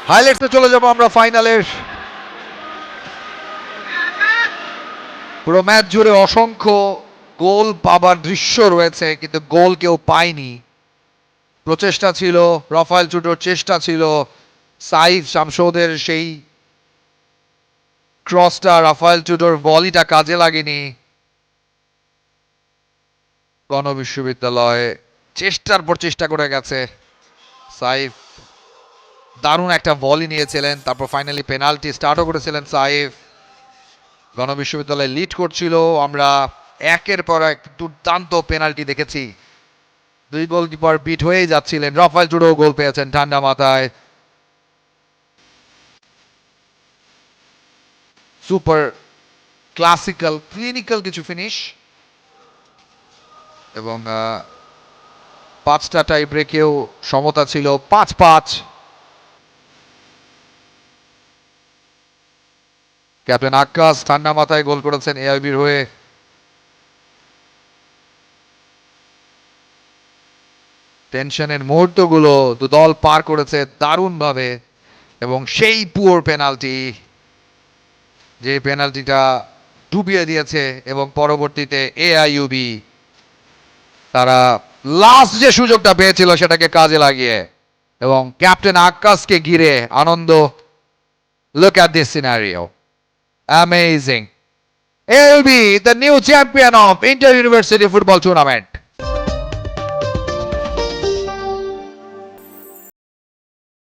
হাইলাইটসে চলে যাব আমরা ফাইনালের। পুরো ম্যাচ জুড়ে অসংখ্য গোল পাবার দৃশ্য রয়েছে, কিন্তু গোল কেউ পায়নি। প্রচেষ্টা ছিল, রাফায়েল টুটোর চেষ্টা ছিল, সাইফ শামসুদের সেই ক্রসটা রাফায়েল টুটোর বলিটা কাজে লাগেনি। গণবিশ্ববিদ্যালয় চেষ্টার পর চেষ্টা করে গেছে। সাইফ দারুণ একটা বলই নিয়েছিলেন, তারপর ফাইনালি পেনাল্টি স্টার্টও করেছিলেন সাইফ। গণবিশ্ববিদ্যালয় লিড করছিল, আমরা একের পর এক দুর্দান্ত পেনাল্টি দেখেছি। দুই গোলকিপার বিট হয়েই যাচ্ছিলেন, রাফায়েল টুডো গোল পেয়েছেন ঠান্ডা মাথায়। সুপার ক্লাসিক্যাল ক্লিনিক্যাল কিছু ফিনিশ, এবং 5টা টাই ব্রেকেও সমতা ছিল 5-5। ক্যাপ্টেন আক্কাস ঠান্ডা মাথায় গোল করেছেন এআইবির হয়ে। টেনশনের মুহূর্তগুলো দু দল পার করেছে দারুণভাবে, এবং সেই পুয়ার পেনাল্টি, যে পেনাল্টিটা ডুবিয়ে দিয়েছে, এবং পরবর্তীতে এআইইউবি তারা লাস্ট যে সুযোগটা পেয়েছিল সেটাকে কাজে লাগিয়ে, এবং ক্যাপ্টেন আক্কাসকে ঘিরে আনন্দ। Look at this scenario, amazing. AIUB, the new champion of Inter University Football Tournament.